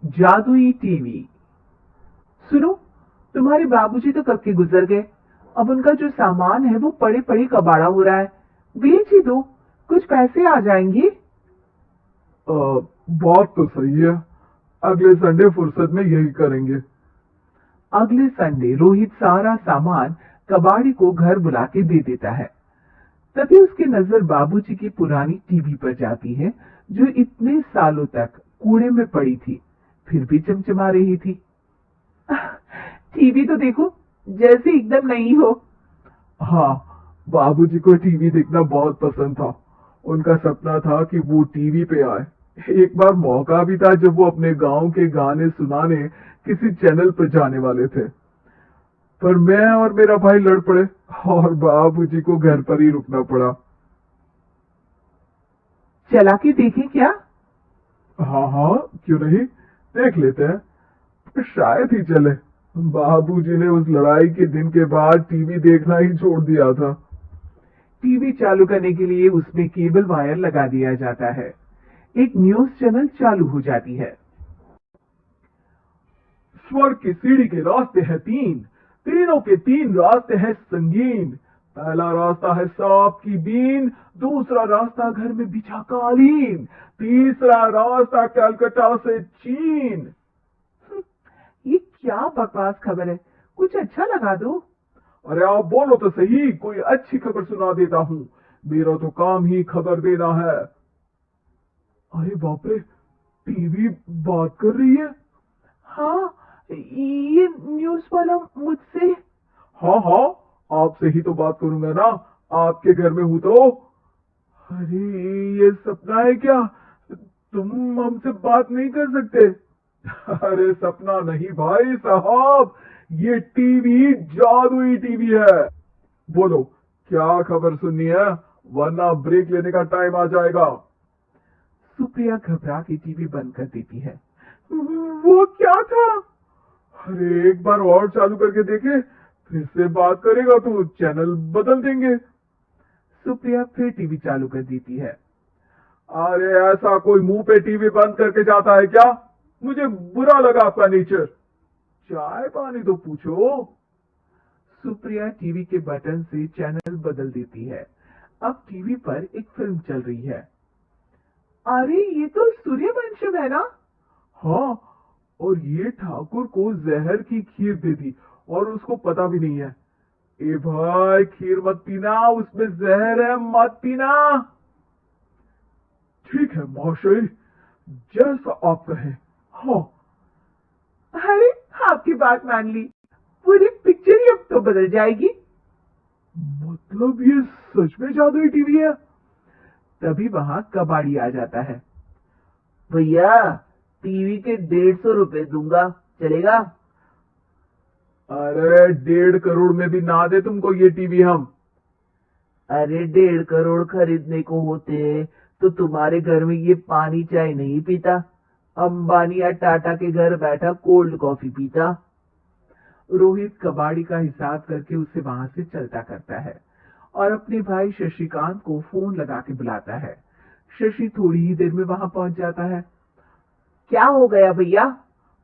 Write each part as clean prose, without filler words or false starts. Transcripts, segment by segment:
जादुई टीवी। सुनो, तुम्हारे बाबूजी तो कब के गुजर गए। अब उनका जो सामान है वो पड़े पड़े कबाड़ा हो रहा है। बेच ही दो, कुछ पैसे आ जाएंगे। बात तो सही है। अगले संडे फुर्सत में यही करेंगे। अगले संडे रोहित सारा सामान कबाड़ी को घर बुला के दे देता है। तभी उसकी नजर बाबूजी की पुरानी टीवी पर जाती है, जो इतने सालों तक कूड़े में पड़ी थी, फिर भी चमचमा रही थी। टीवी तो देखो, जैसे एकदम नई हो। हाँ, बाबूजी को टीवी देखना बहुत पसंद था। उनका सपना था कि वो टीवी पे आए। एक बार मौका भी था जब वो अपने गांव के गाने सुनाने किसी चैनल पर जाने वाले थे, पर मैं और मेरा भाई लड़ पड़े और बाबूजी को घर पर ही रुकना पड़ा। चला के देखें क्या? हाँ हाँ, क्यों नहीं, देख लेते हैं। पर शायद ही चले। बाबूजी ने उस लड़ाई के दिन के बाद टीवी देखना ही छोड़ दिया था। टीवी चालू करने के लिए उसमें केबल वायर लगा दिया जाता है। एक न्यूज चैनल चालू हो जाती है। स्वर्ग की सीढ़ी के रास्ते हैं तीन, तीनों के तीन रास्ते हैं संगीन। पहला रास्ता है सांप की बीन, दूसरा रास्ता घर में बिछा कालीन, तीसरा रास्ता कलकत्ता से चीन। ये क्या बकवास खबर है, कुछ अच्छा लगा दो। अरे आप बोलो तो सही, कोई अच्छी खबर सुना देता हूँ। मेरा तो काम ही खबर देना है। अरे बाप रे, टीवी बात कर रही है। हाँ, ये न्यूज वाला मुझसे। हाँ हाँ, आपसे ही तो बात करूंगा ना, आपके घर में हूं तो। अरे, ये सपना है क्या? तुम हमसे बात नहीं कर सकते? अरे सपना नहीं भाई साहब, ये टीवी जादुई टीवी है। बोलो, क्या खबर सुननी है, वरना ब्रेक लेने का टाइम आ जाएगा। सुप्रिया घबरा के टीवी बंद कर देती है। वो क्या था? अरे एक बार और चालू करके देखे, फिर से बात करेगा तो चैनल बदल देंगे। सुप्रिया फिर टीवी चालू कर देती है। अरे ऐसा कोई मुंह पे टीवी बंद करके जाता है क्या? मुझे बुरा लगा आपका नेचर। चाय पानी तो पूछो। सुप्रिया टीवी के बटन से चैनल बदल देती है। अब टीवी पर एक फिल्म चल रही है। अरे ये तो सूर्यवंशम है ना? हाँ, और ये ठाकुर को जहर की खीर दे दी और उसको पता भी नहीं है। ए भाई, खीर मत पीना, उसमें जहर है, मत पीना। ठीक है महाशय, जैसा आप कहें। हाँ। अरे आपकी बात मान ली, पूरी पिक्चर ही अब तो बदल जाएगी। मतलब ये सच में जादुई टीवी है? तभी वहां कबाड़ी आ जाता है। भैया, टीवी के 150 रुपए दूंगा, चलेगा? अरे 1.5 करोड़ में भी ना दे तुमको ये टीवी हम। अरे 1.5 करोड़ खरीदने को होते तो तुम्हारे घर में ये पानी चाय नहीं पीता, अंबानी या टाटा के घर बैठा कोल्ड कॉफी पीता। रोहित कबाड़ी का हिसाब करके उसे वहां से चलता करता है और अपने भाई शशिकांत को फोन लगा के बुलाता है। शशि थोड़ी ही देर में वहां पहुंच जाता है। क्या हो गया भैया?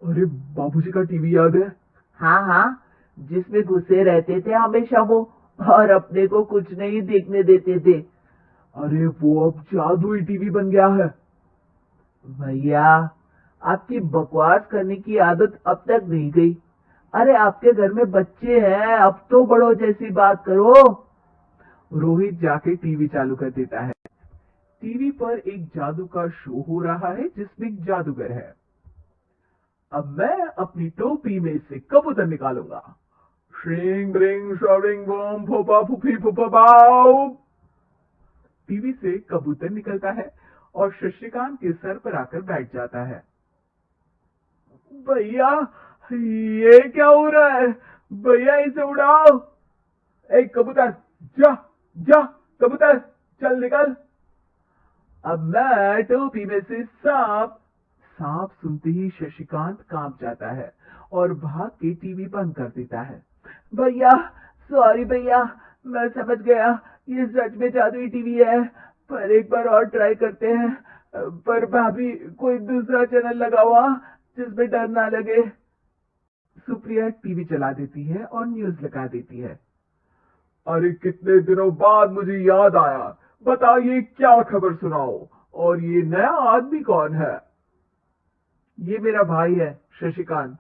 अरे बाबूजी का टीवी याद है? हाँ हाँ, जिसमें घुसे रहते थे हमेशा वो, और अपने को कुछ नहीं देखने देते थे। अरे वो अब जादुई टीवी बन गया है। भैया, आपकी बकवास करने की आदत अब तक नहीं गई। अरे आपके घर में बच्चे हैं, अब तो बड़ों जैसी बात करो। रोहित जाके टीवी चालू कर देता है। टीवी पर एक जादू का शो हो रहा है जिसमें एक जादूगर है। अब मैं अपनी टोपी में से कबूतर निकालूंगा। श्रिंग ब्रिंग शरिंग बूम फूफा फूफी फूफा बाऊ। टीवी से कबूतर निकलता है और शशिकांत के सर पर आकर बैठ जाता है। भैया, ये क्या हो रहा है? भैया इसे उड़ाओ। ए कबूतर, जा जा, कबूतर चल निकल। अब मैं टोपी में से सांप। सांप सुनते ही शशिकांत कांप जाता है और भाग के टीवी बंद कर देता है। भैया, सॉरी भैया, मैं समझ गया ये सच में जादुई टीवी है, पर एक बार और ट्राई करते हैं। पर भाभी, कोई दूसरा चैनल लगा हुआ? जिसमें डर ना लगे। सुप्रिया टीवी चला देती है और न्यूज लगा देती है। अरे कितने दिनों बाद मुझे याद आया, बताइए क्या खबर सुनाओ। और ये नया आदमी कौन है? ये मेरा भाई है शशिकांत।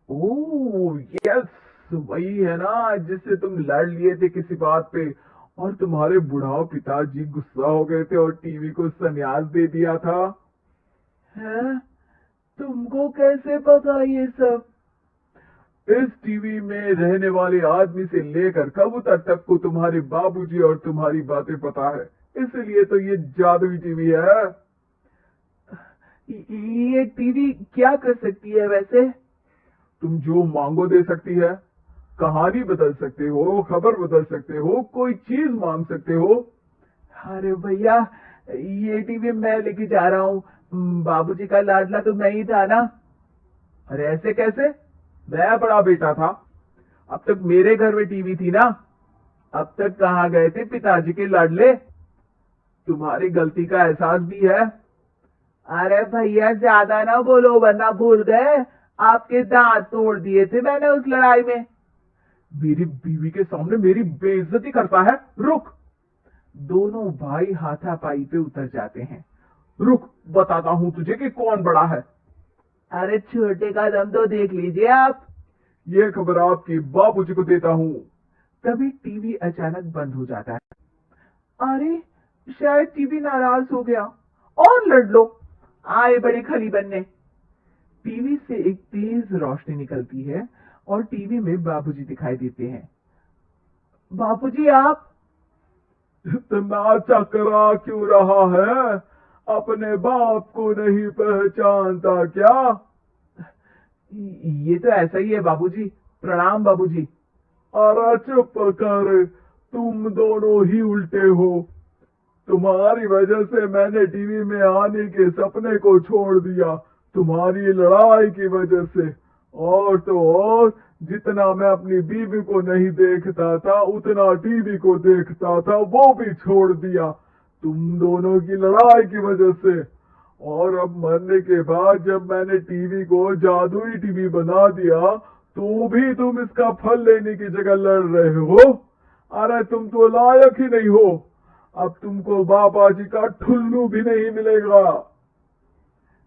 ओह यस, वही है ना जिससे तुम लड़ लिए थे किसी बात पे, और तुम्हारे बुढ़ाओ पिताजी गुस्सा हो गए थे और टीवी को संन्यास दे दिया था। है? तुमको कैसे पता ये सब? इस टीवी में रहने वाले आदमी से लेकर कबूतर तक को तुम्हारे बाबूजी और तुम्हारी बातें पता है, इसलिए तो ये जादुई टीवी है। ये टीवी क्या कर सकती है वैसे? तुम जो मांगो दे सकती है, कहानी बदल सकते हो, खबर बदल सकते हो, कोई चीज मांग सकते हो। अरे भैया, ये टीवी मैं लेके जा रहा हूँ। बाबूजी का लाडला तो मैं ही था ना। अरे ऐसे कैसे? मैं बड़ा बेटा था, अब तक मेरे घर में टीवी थी ना। अब तक कहाँ गए थे पिताजी के लाडले? तुम्हारी गलती का एहसास भी है। अरे भैया ज्यादा ना बोलो वरना भूल गए, आपके दांत तोड़ दिए थे मैंने उस लड़ाई में। मेरी बीवी के सामने मेरी बेइज्जती करता है, रुक। दोनों भाई हाथापाई पे उतर जाते हैं। रुक, बताता हूँ तुझे कि कौन बड़ा है। अरे छोटे का दम तो देख लीजिए आप। ये खबर आपके बाबूजी को देता हूँ। तभी टीवी अचानक बंद हो जाता है। अरे शायद टीवी नाराज हो गया। और लड़ लो, आए बड़े खली बनने। टीवी से एक तेज रोशनी निकलती है और टीवी में बाबूजी दिखाई देते हैं। बाबूजी आप? इतना चकरा क्यों रहा है? अपने बाप को नहीं पहचानता क्या? ये तो ऐसा ही है बाबूजी। प्रणाम बाबूजी। अरे चुप कर, तुम दोनों ही उल्टे हो। तुम्हारी वजह से मैंने टीवी में आने के सपने को छोड़ दिया, तुम्हारी लड़ाई की वजह से। और तो और, जितना मैं अपनी बीवी को नहीं देखता था उतना टीवी को देखता था, वो भी छोड़ दिया तुम दोनों की लड़ाई की वजह से। और अब मरने के बाद जब मैंने टीवी को जादुई टीवी बना दिया, तो भी तुम इसका फल लेने की जगह लड़ रहे हो। अरे तुम तो लायक ही नहीं हो, अब तुमको बाबा जी का ठुल्लू भी नहीं मिलेगा।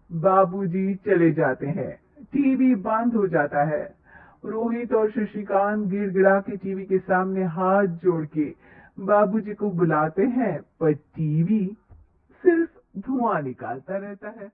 बाबूजी चले जाते हैं। टीवी बंद हो जाता है। रोहित और शशिकांत गिड़गिड़ा के टीवी के सामने हाथ जोड़ के बाबूजी को बुलाते हैं, पर टीवी सिर्फ धुआं निकालता रहता है।